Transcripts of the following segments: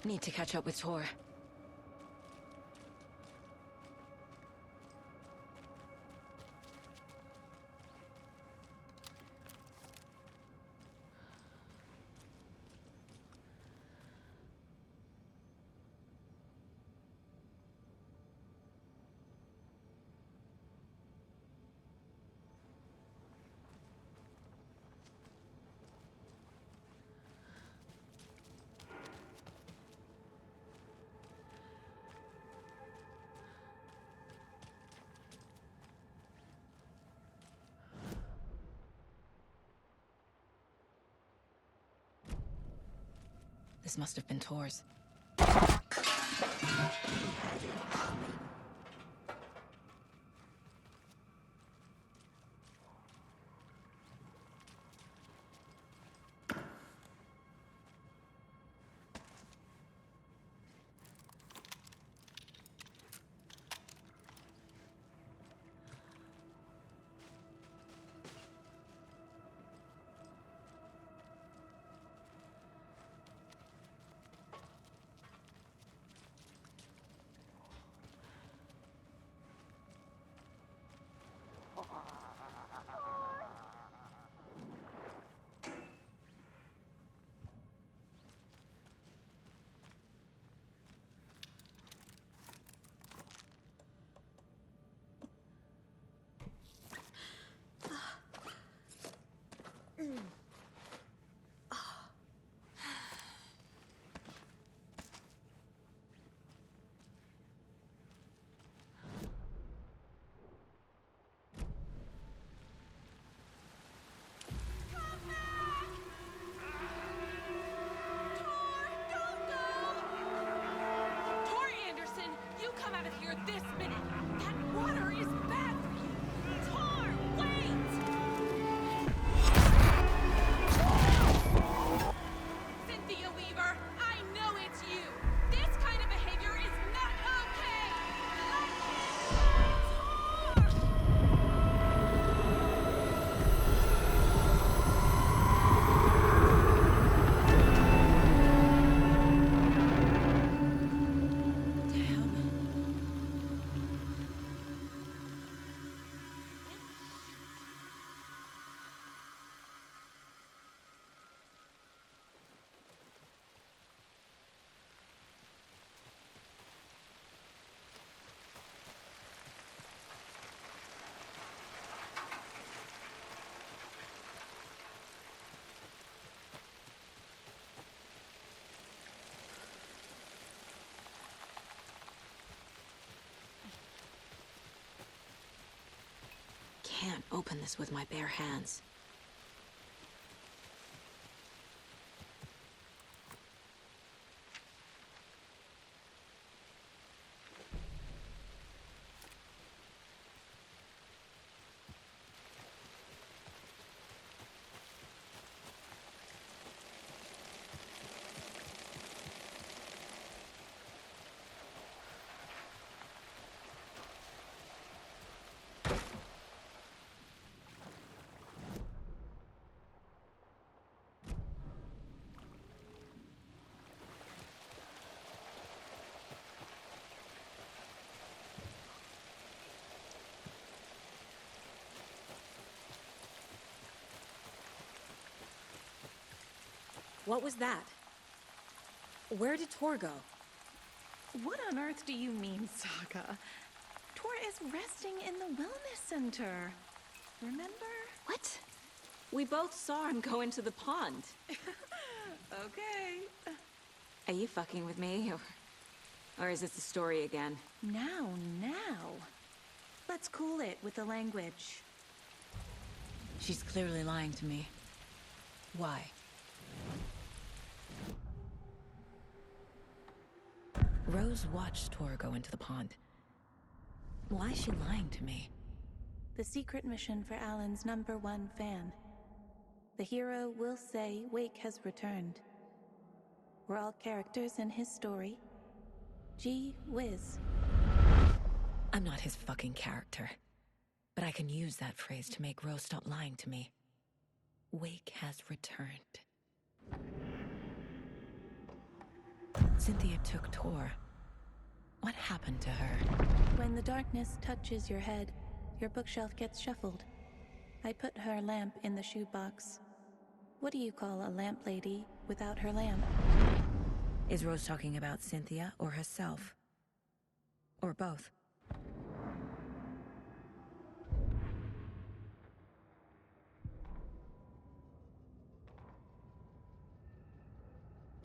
Need to catch up with Tor. This must have been Tor's. Tor Anderson, you come out of here this minute! That water is bad for you! Tor, wait! Cynthia Weaver, I know it's you! This kind of behavior is not okay! I can't! Tor! Can't open this with my bare hands. What was that? Where did Tor go? What on earth do you mean, Saga? Tor is resting in the wellness center. Remember? What? We both saw him go into the pond. Okay. Are you fucking with me, or is this the story again? Now. Let's cool it with the language. She's clearly lying to me. Why? Rose watched Tor go into the pond. Why is she lying to me? The secret mission for Alan's #1 fan. The hero will say Wake has returned. We're all characters in his story. Gee whiz. I'm not his fucking character. But I can use that phrase to make Rose stop lying to me. Wake has returned. Cynthia took Tor. What happened to her? When the darkness touches your head, your bookshelf gets shuffled. I put her lamp in the shoebox. What do you call a lamp lady without her lamp? Is Rose talking about Cynthia or herself? Or both?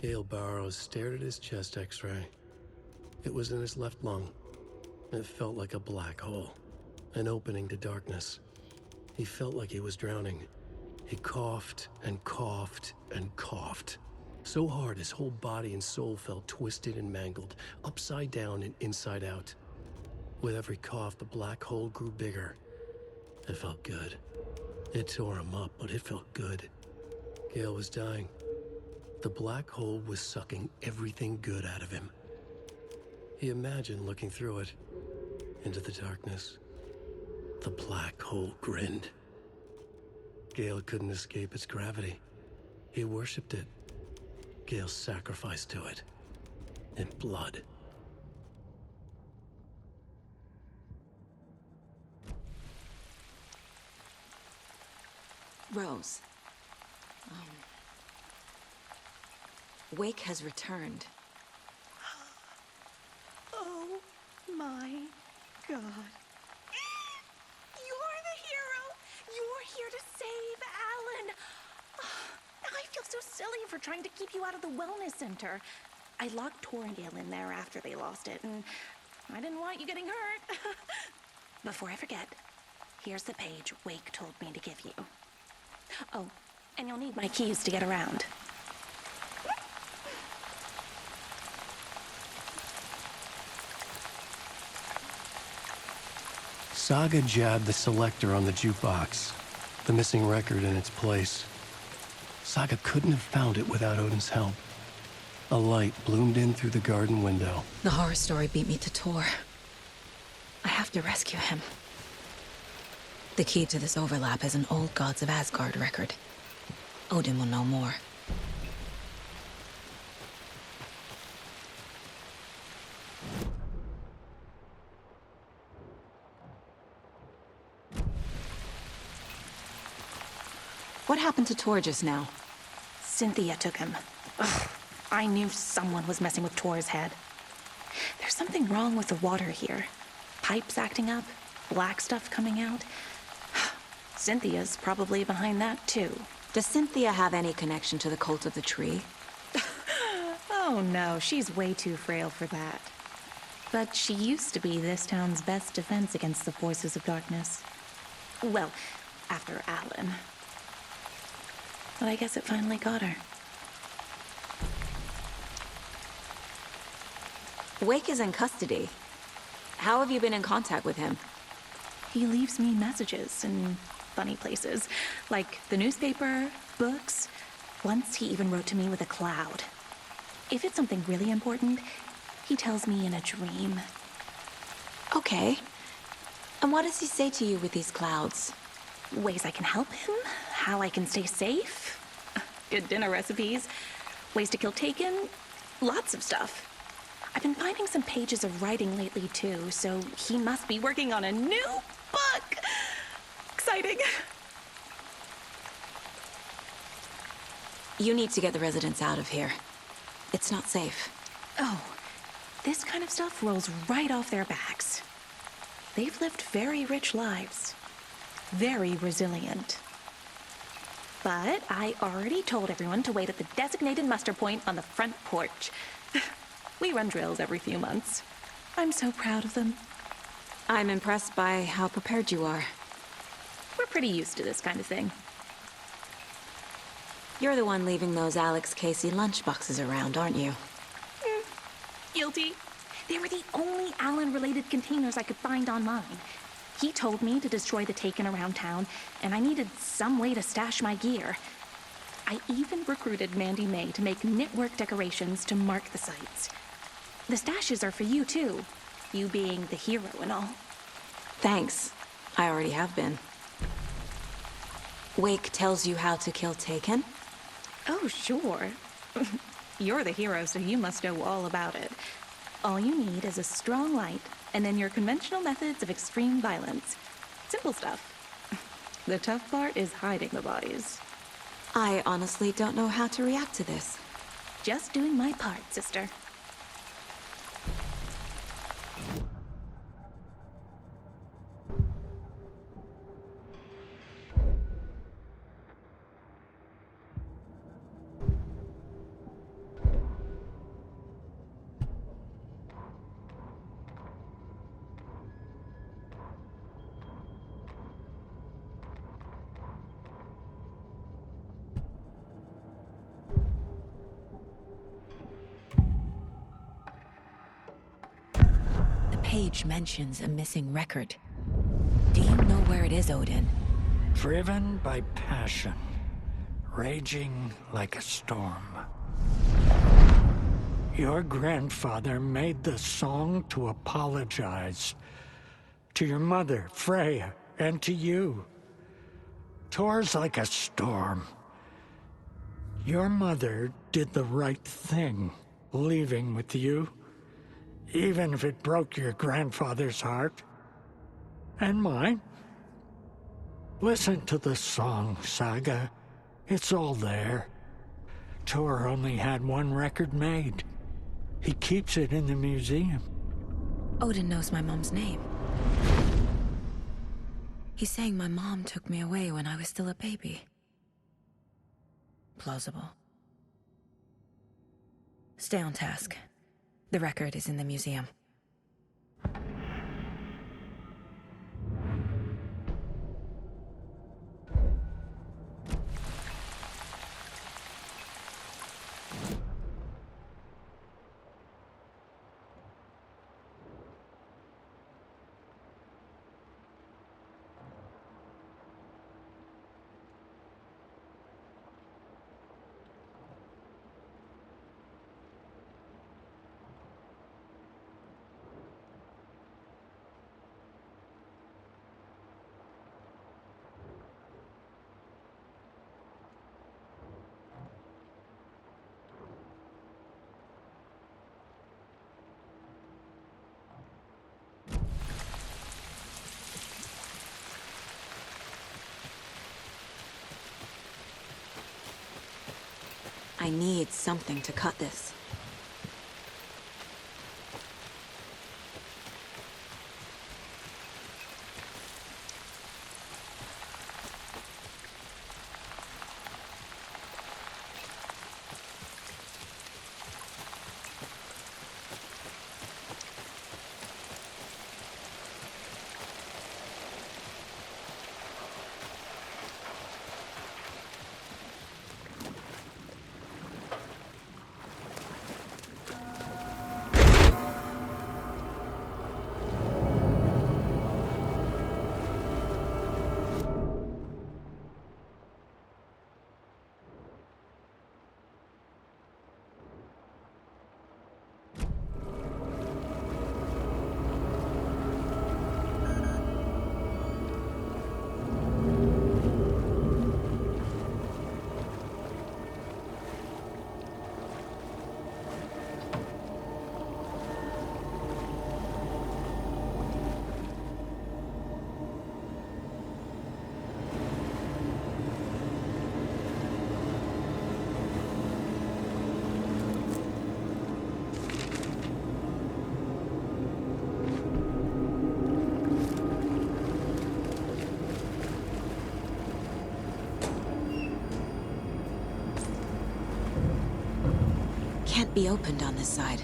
Gale Barrows stared at his chest x-ray. It was in his left lung. It felt like a black hole, an opening to darkness. He felt like he was drowning. He coughed and coughed and coughed. So hard his whole body and soul felt twisted and mangled, upside down and inside out. With every cough, the black hole grew bigger. It felt good. It tore him up, but it felt good. Gale was dying. The black hole was sucking everything good out of him. He imagined looking through it, into the darkness. The black hole grinned. Gale couldn't escape its gravity. He worshipped it. Gale sacrificed to it. In blood. Rose. Wake has returned. Oh my God. You're the hero! You're here to save Alan! I feel so silly for trying to keep you out of the wellness center. I locked Tor and Gale in there after they lost it, and I didn't want you getting hurt. Before I forget, here's the page Wake told me to give you. Oh, and you'll need my keys to get around. Saga jabbed the selector on the jukebox, the missing record in its place. Saga couldn't have found it without Odin's help. A light bloomed in through the garden window. The horror story beat me to Tor. I have to rescue him. The key to this overlap is an old Gods of Asgard record. Odin will know more. What happened to Tor just now? Cynthia took him. Ugh, I knew someone was messing with Tor's head. There's something wrong with the water here. Pipes acting up, black stuff coming out. Cynthia's probably behind that too. Does Cynthia have any connection to the Cult of the Tree? Oh no, she's way too frail for that. But she used to be this town's best defense against the forces of darkness. Well, after Alan. But I guess it finally got her. Wake is in custody. How have you been in contact with him? He leaves me messages in funny places, like the newspaper, books. Once he even wrote to me with a cloud. If it's something really important, he tells me in a dream. Okay. And what does he say to you with these clouds? Ways I can help him, how I can stay safe, good dinner recipes, ways to kill Taken, lots of stuff. I've been finding some pages of writing lately too, so he must be working on a new book. Exciting. You need to get the residents out of here. It's not safe. Oh, this kind of stuff rolls right off their backs. They've lived very rich lives. Very resilient. But I already told everyone to wait at the designated muster point on the front porch. We run drills every few months. I'm so proud of them. I'm impressed by how prepared you are. We're pretty used to this kind of thing. You're the one leaving those Alex Casey lunchboxes around, aren't you? Guilty. They were the only Alan-related containers I could find online. He told me to destroy the Taken around town, and I needed some way to stash my gear. I even recruited Mandy May to make knitwork decorations to mark the sites. The stashes are for you, too. You being the hero and all. Thanks. I already have been. Wake tells you how to kill Taken? Oh, sure. You're the hero, so you must know all about it. All you need is a strong light, and then your conventional methods of extreme violence. Simple stuff. The tough part is hiding the bodies. I honestly don't know how to react to this. Just doing my part, sister. The page mentions a missing record. Do you know where it is, Odin? Driven by passion, raging like a storm. Your grandfather made the song to apologize. To your mother, Freya, and to you. Tor's like a storm. Your mother did the right thing, leaving with you. Even if it broke your grandfather's heart. And mine. Listen to the song, Saga. It's all there. Tor only had one record made. He keeps it in the museum. Odin knows my mom's name. He's saying my mom took me away when I was still a baby. Plausible. Stay on task. The record is in the museum. I need something to cut this. Can't be opened on this side.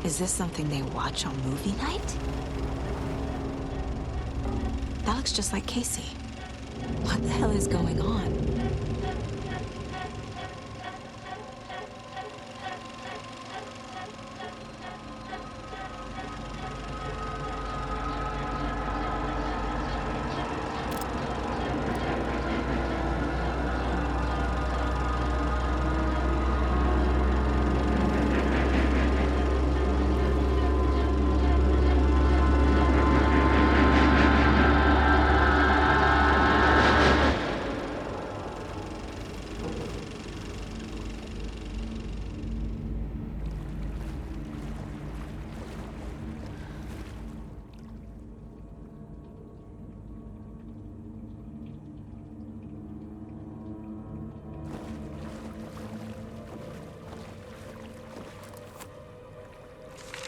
Is this something they watch on movie night? That looks just like Casey. What the hell is going on?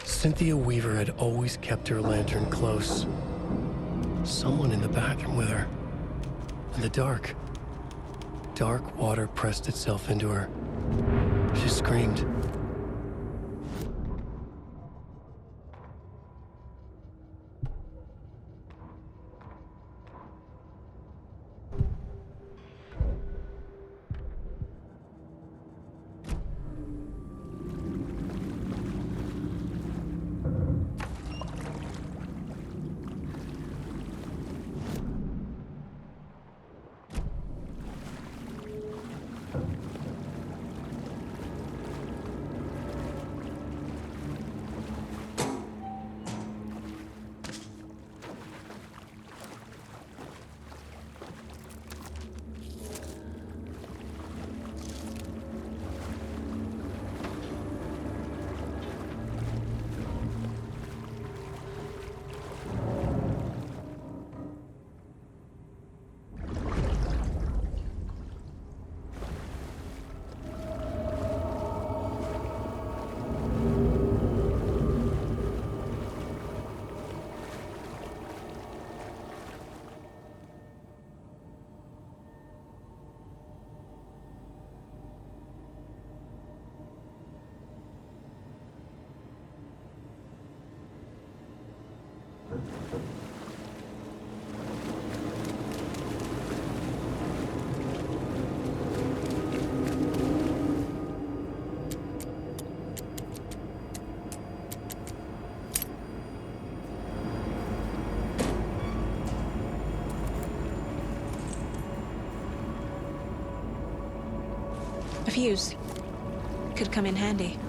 Cynthia Weaver had always kept her lantern close. Someone in the bathroom with her. In the dark. Dark water pressed itself into her. She screamed. A fuse. Could come in handy.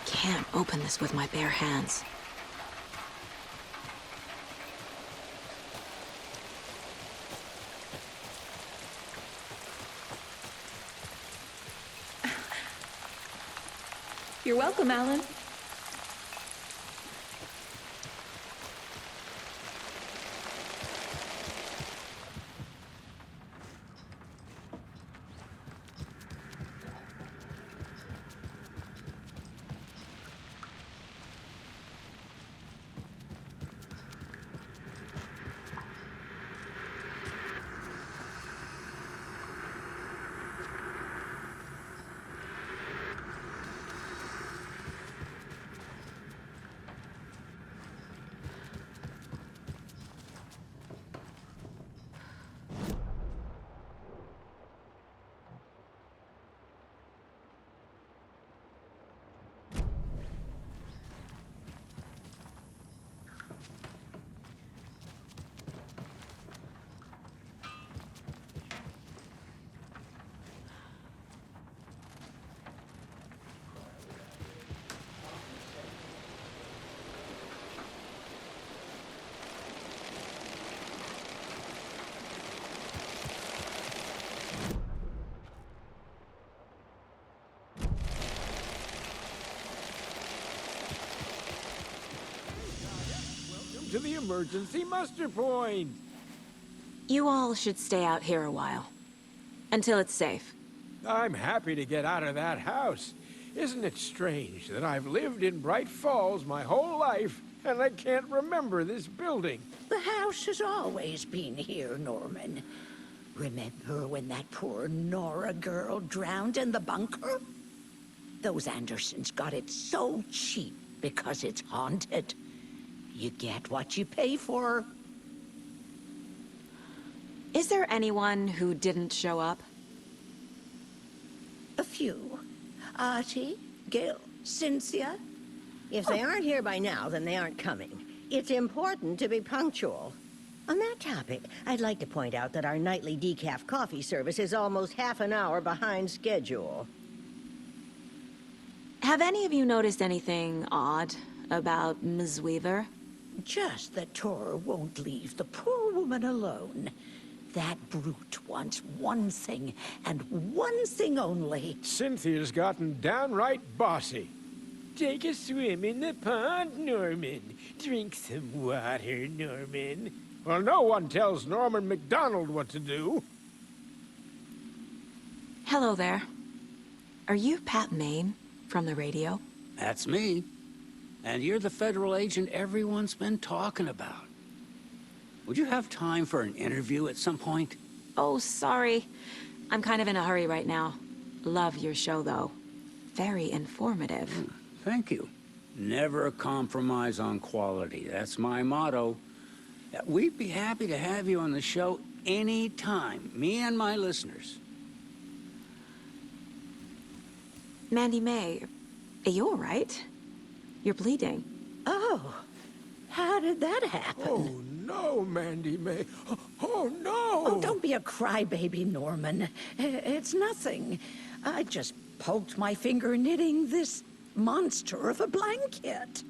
Can't open this with my bare hands. You're welcome, Alan. To the emergency muster point. You all should stay out here a while. Until it's safe. I'm happy to get out of that house. Isn't it strange that I've lived in Bright Falls my whole life, and I can't remember this building? The house has always been here, Norman. Remember when that poor Nora girl drowned in the bunker? Those Andersons got it so cheap because it's haunted. You get what you pay for. Is there anyone who didn't show up? A few. Artie, Gil, Cynthia. If they aren't here by now, then they aren't coming. It's important to be punctual. On that topic, I'd like to point out that our nightly decaf coffee service is almost half an hour behind schedule. Have any of you noticed anything odd about Ms. Weaver? Just that Tor won't leave the poor woman alone. That brute wants one thing, and one thing only. Cynthia's gotten downright bossy. Take a swim in the pond, Norman. Drink some water, Norman. Well, no one tells Norman MacDonald what to do. Hello there. Are you Pat Maine from the radio? That's me. And you're the federal agent everyone's been talking about. Would you have time for an interview at some point? Oh, sorry. I'm kind of in a hurry right now. Love your show, though. Very informative. Thank you. Never compromise on quality. That's my motto. We'd be happy to have you on the show anytime, me and my listeners. Mandy May, are you all right? You're bleeding. Oh, how did that happen? Oh, no, Mandy May. Oh, no! Oh, don't be a crybaby, Norman. It's nothing. I just poked my finger knitting this monster of a blanket.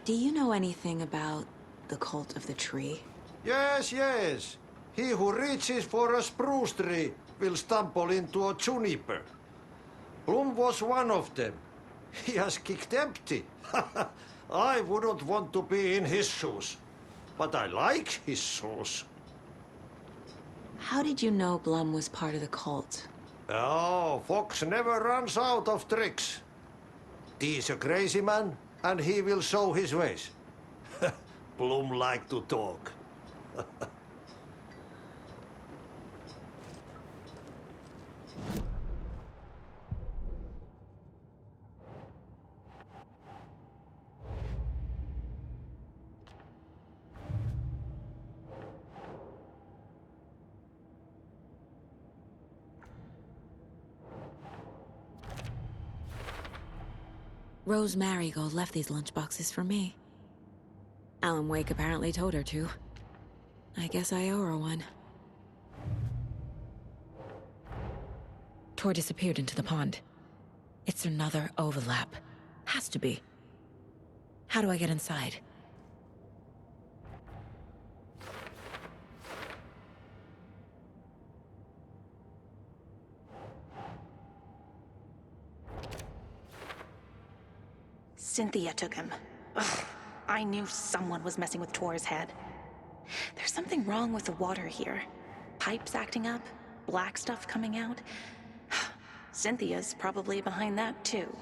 Do you know anything about the Cult of the Tree? Yes, yes. He who reaches for a spruce tree will stumble into a juniper. Bloom was one of them. He has kicked empty. I wouldn't want to be in his shoes. But I like his shoes. How did you know Blum was part of the cult? Oh, Fox never runs out of tricks. He's a crazy man, and he will show his ways. Bloom like to talk. Rose Marigold left these lunchboxes for me. Alan Wake apparently told her to. I guess I owe her one. Tor disappeared into the pond. It's another overlap. Has to be. How do I get inside? Cynthia took him. Ugh, I knew someone was messing with Tor's head. There's something wrong with the water here. Pipes acting up, black stuff coming out. Cynthia's probably behind that, too.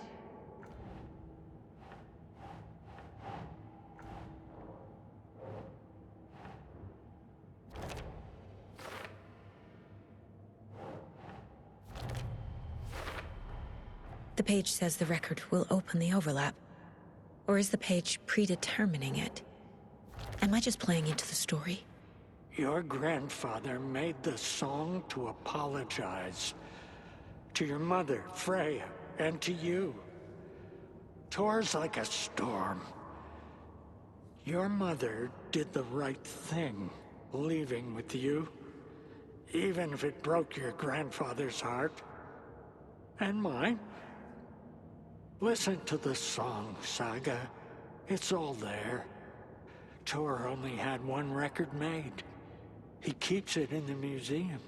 The page says the record will open the overlap. Or is the page predetermining it? Am I just playing into the story? Your grandfather made the song to apologize. To your mother, Freya, and to you. Tor's like a storm. Your mother did the right thing, leaving with you. Even if it broke your grandfather's heart. And mine. Listen to the song, Saga. It's all there. Tor only had one record made. He keeps it in the museum.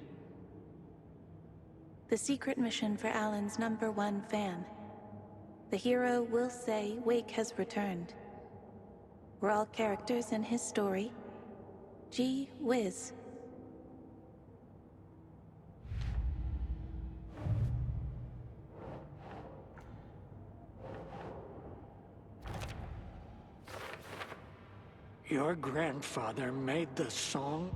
The secret mission for Alan's #1 fan. The hero will say Wake has returned. We're all characters in his story. Gee whiz. Your grandfather made the song?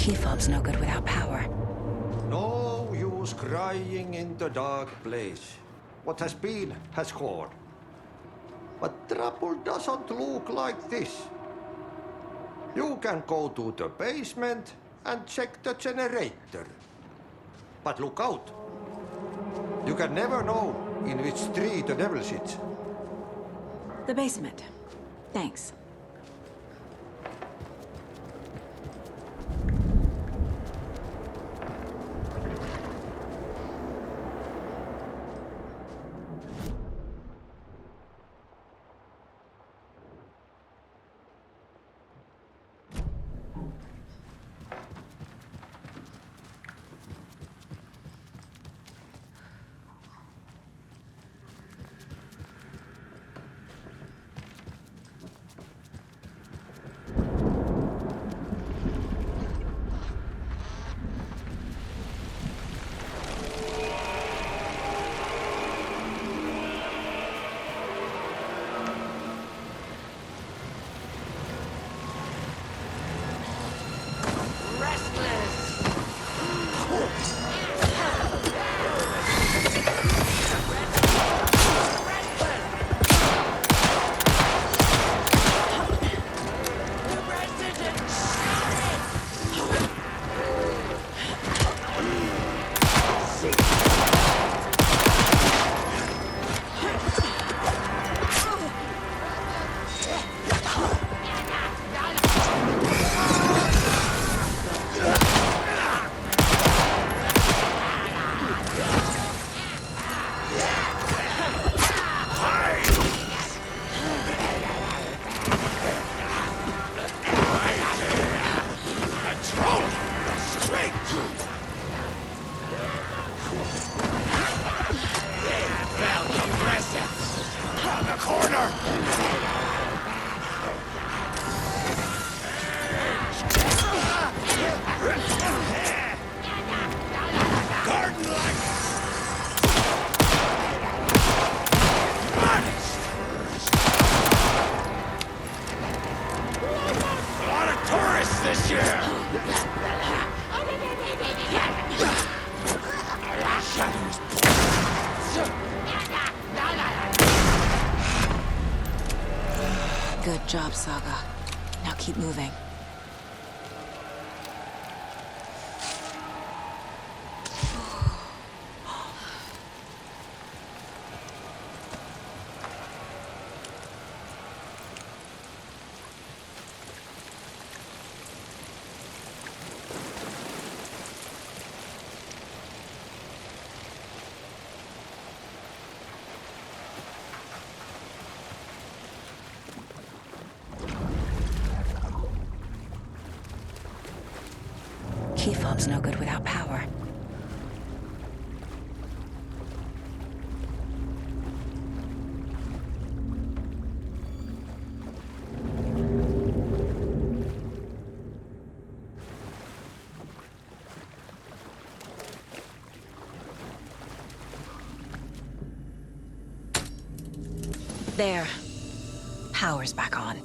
Key fob's no good without power. No use crying in the dark place. What has been has gone. But trouble doesn't look like this. You can go to the basement and check the generator. But look out. You can never know in which tree the devil sits. The basement. Thanks. Good job, Saga. Now keep moving. Key fob's no good without power. There. Power's back on.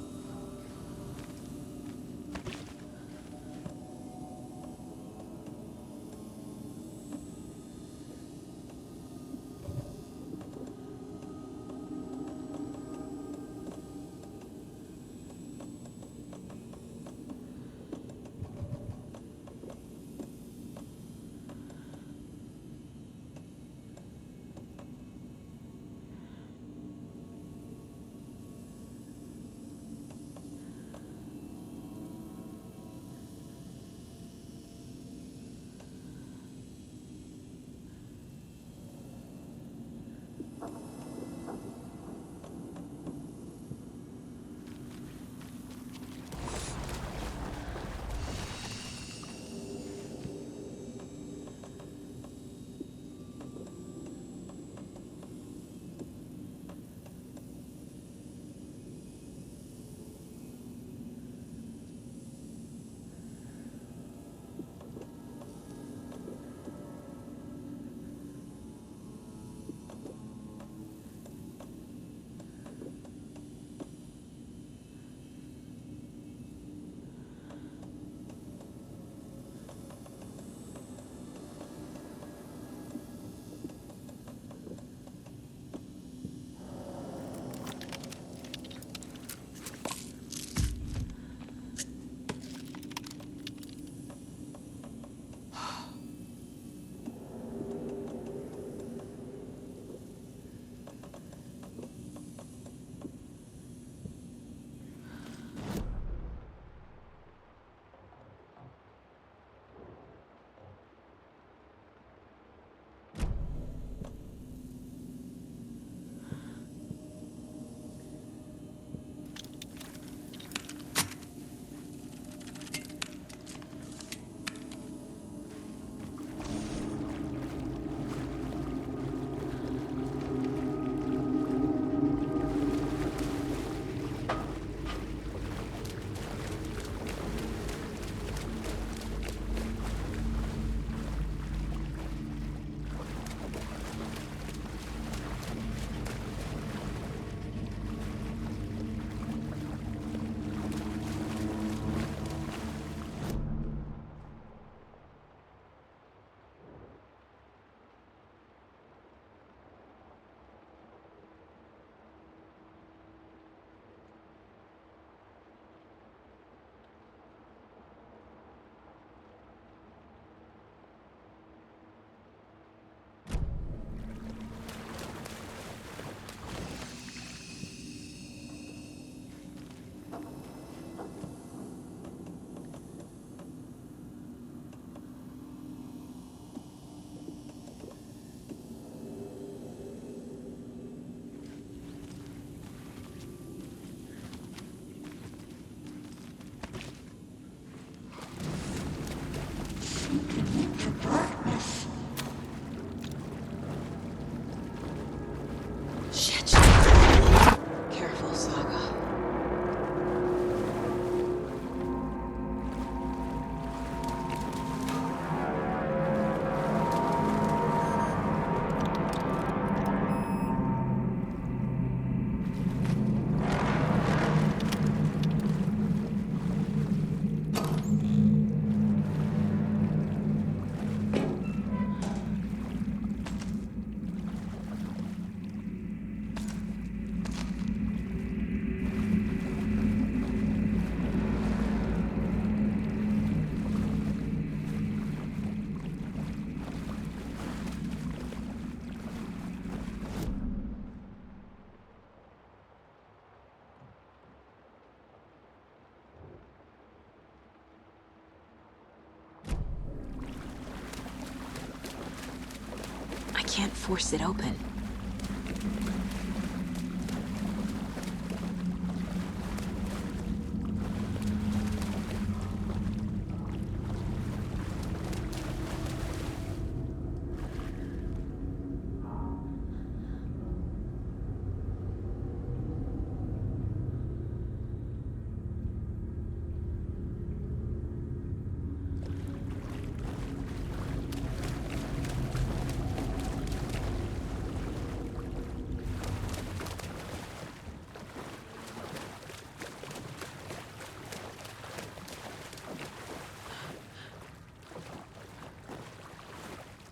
can't force it open.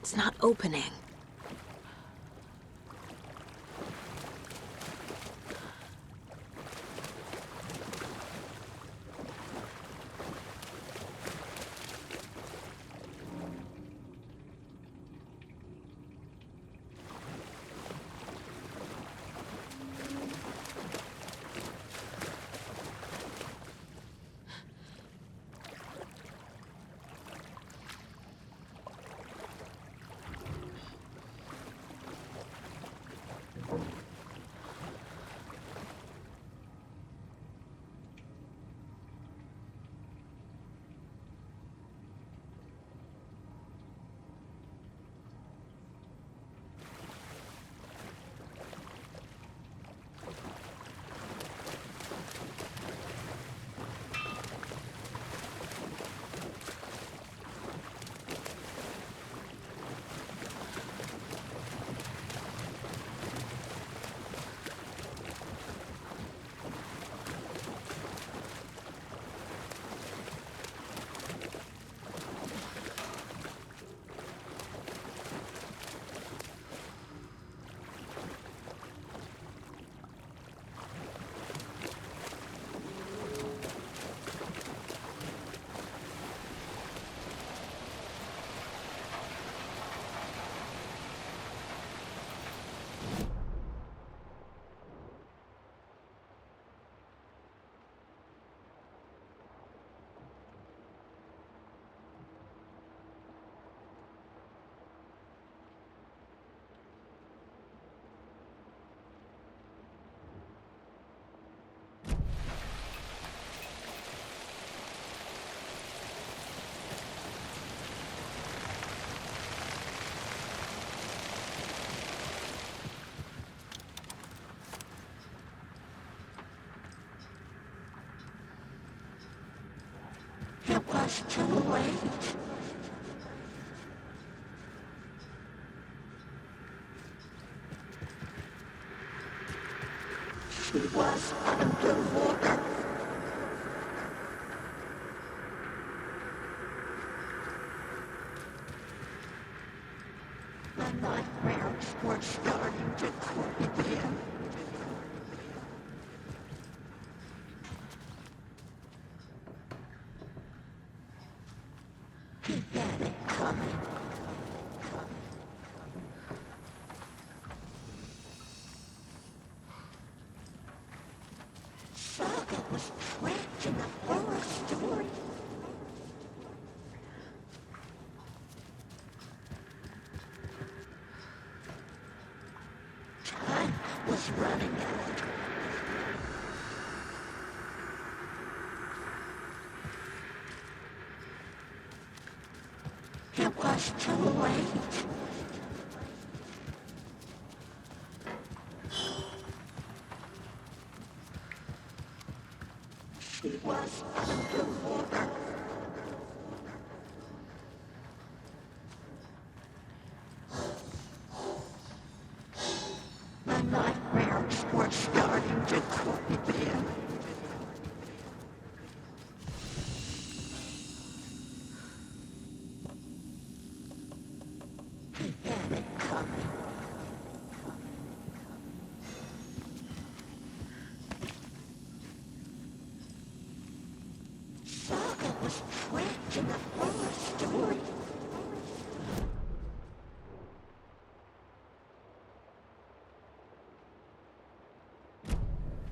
It's not opening. It was too late. She was underwater. The nightmares were starting to creep in. He had it coming. Saga was trapped in a horror story. Time was running out. It was too late. She was underwater. The nightmares were starting to creep in. He had it coming. Saga was trapped in a horror story.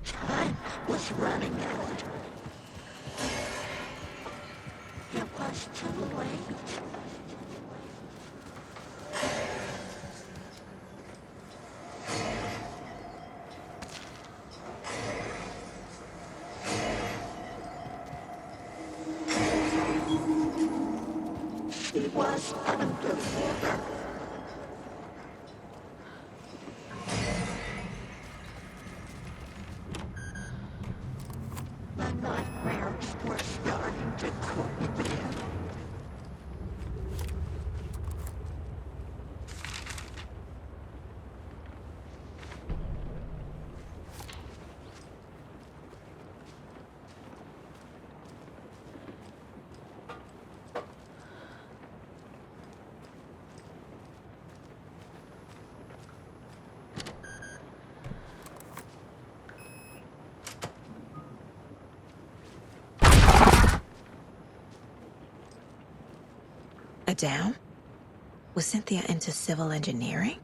Time was running out. It was too late. us underwater. The nightmares were starting to creep in. A dam? Was Cynthia into civil engineering?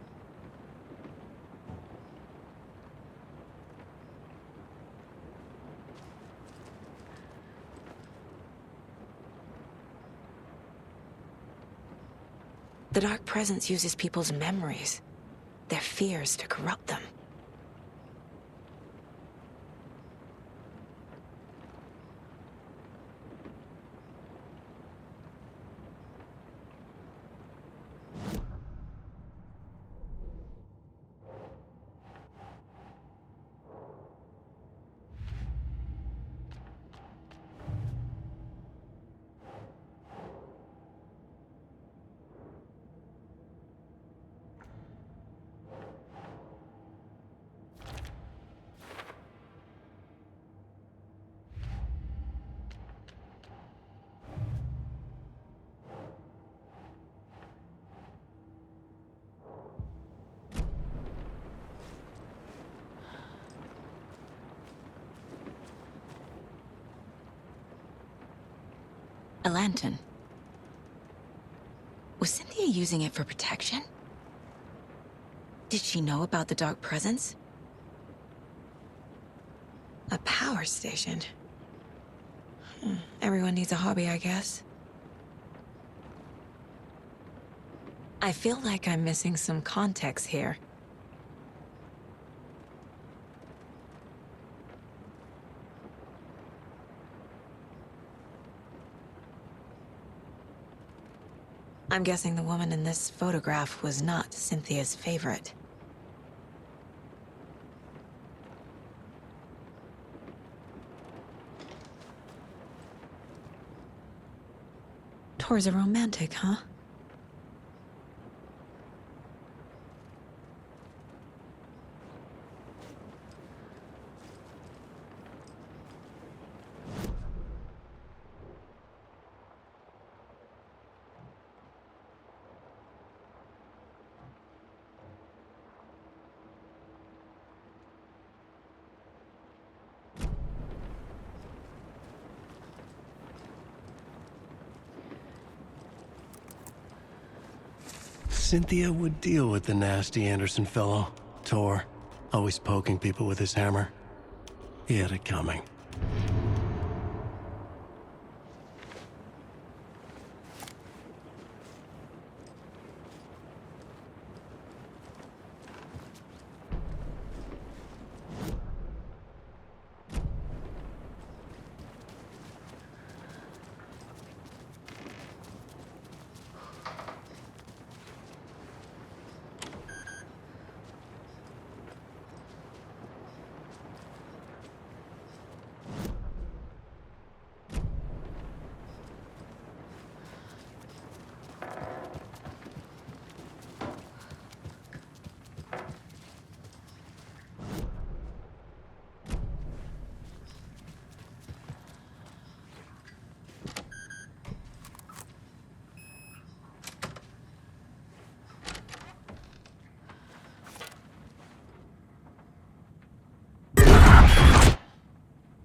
The Dark Presence uses people's memories, their fears to corrupt them. A lantern. Was Cynthia using it for protection? Did she know about the Dark Presence? A power station. Everyone needs a hobby, I guess. I feel like I'm missing some context here. I'm guessing the woman in this photograph was not Cynthia's favorite. Tor's a romantic, huh? Cynthia would deal with the nasty Anderson fellow, Tor, always poking people with his hammer. He had it coming.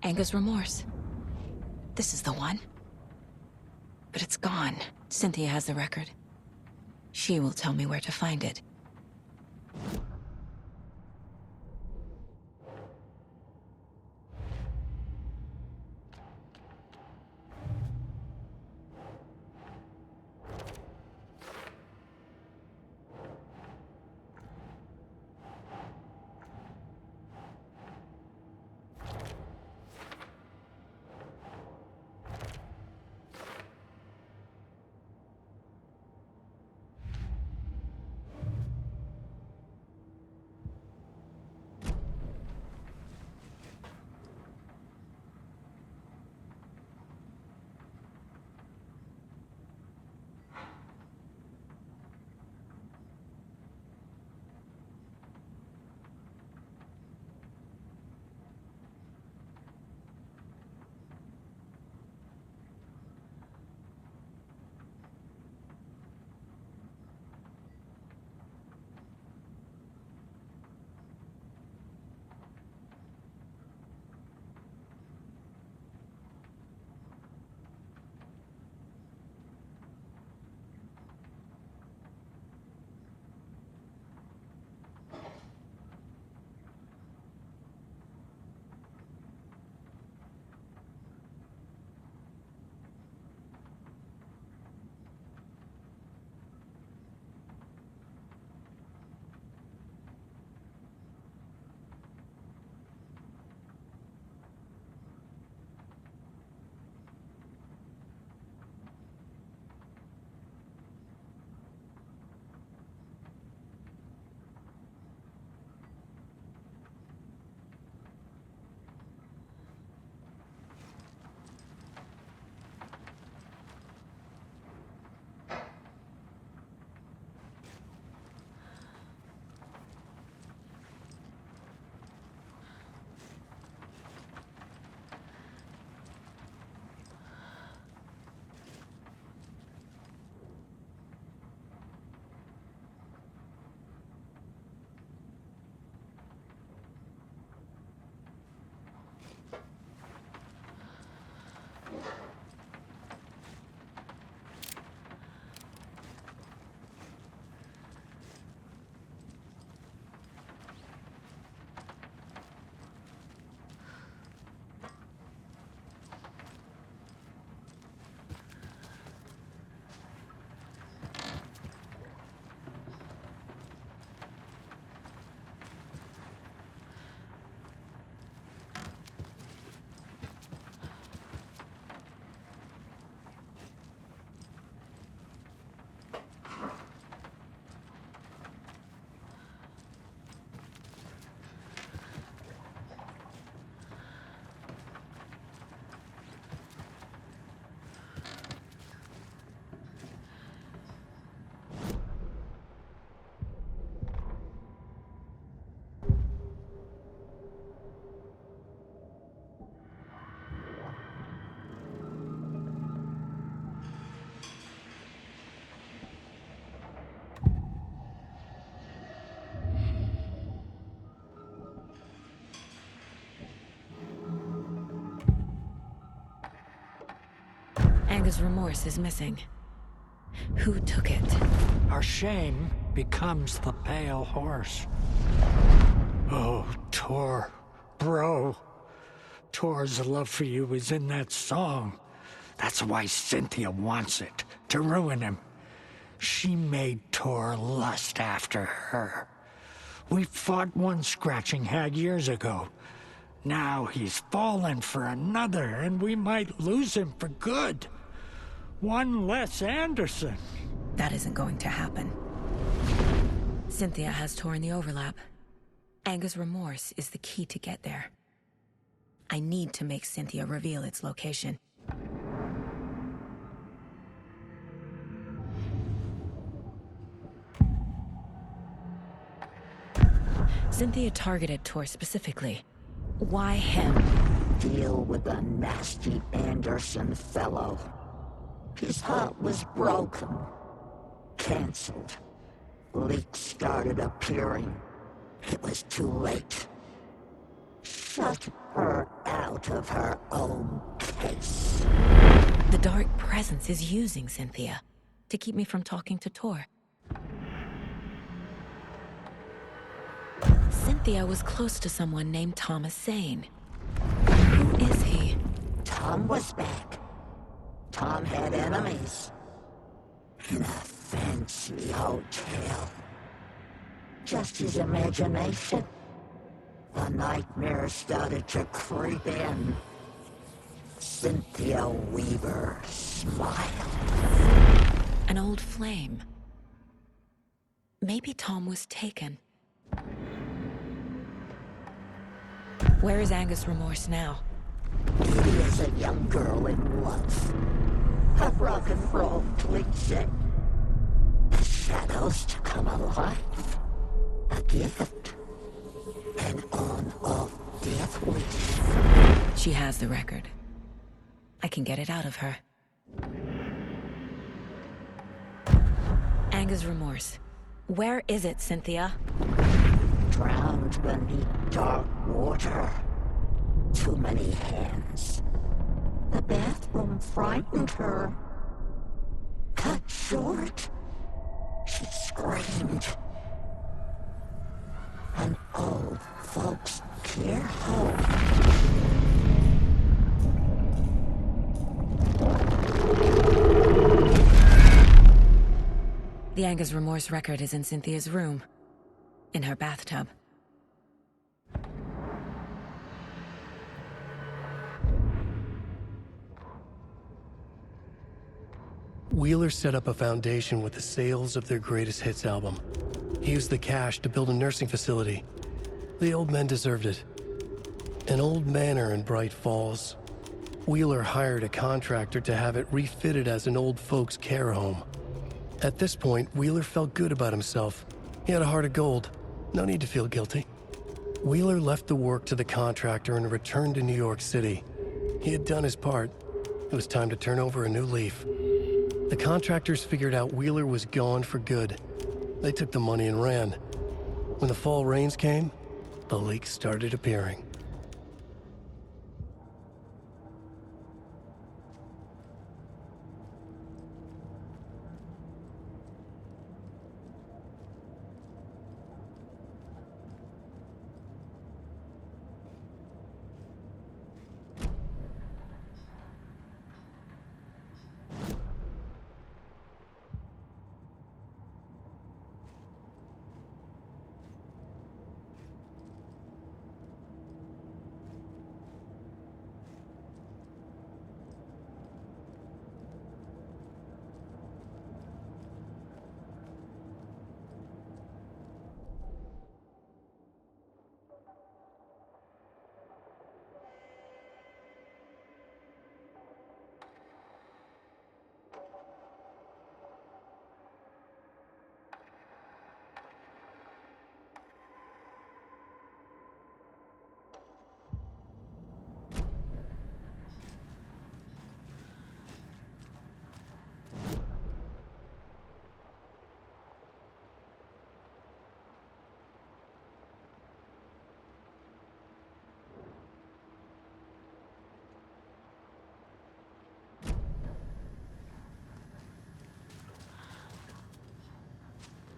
Anger's remorse. This is the one. But it's gone. Cynthia has the record. She will tell me where to find it. Anger's remorse is missing. Who took it? Our shame becomes the pale horse. Oh, Tor. Bro. Tor's love for you is in that song. That's why Cynthia wants it, to ruin him. She made Tor lust after her. We fought one scratching hag years ago. Now he's fallen for another, and we might lose him for good. One less Anderson. That isn't going to happen. Cynthia has Tor in the overlap. Anger's remorse is the key to get there. I need to make Cynthia reveal its location. Cynthia targeted Tor specifically. Why him? Deal with the nasty Anderson fellow. His heart was broken. Cancelled. Leaks started appearing. It was too late. Shut her out of her own case. The Dark Presence is using Cynthia to keep me from talking to Tor. Cynthia was close to someone named Thomas Zane. Who is he? Tom was back. Tom had enemies. In a fancy hotel. Just his imagination. The nightmare started to creep in. Cynthia Weaver smiled. An old flame. Maybe Tom was taken. Where is Anger's remorse now? He is a young girl in love. A rock and roll cliche. The shadows to come alive. A gift. An on-off death wish. She has the record. I can get it out of her. Anger's remorse. Where is it, Cynthia? Drowned beneath dark water. Too many hands. The bathroom frightened her. Cut short. She screamed. An old folks' care home. The Anger's remorse record is in Cynthia's room. In her bathtub. Wheeler set up a foundation with the sales of their greatest hits album. He used the cash to build a nursing facility. The old men deserved it. An old manor in Bright Falls. Wheeler hired a contractor to have it refitted as an old folks' care home. At this point, Wheeler felt good about himself. He had a heart of gold. No need to feel guilty. Wheeler left the work to the contractor and returned to New York City. He had done his part. It was time to turn over a new leaf. The contractors figured out Wheeler was gone for good. They took the money and ran. When the fall rains came, the leaks started appearing.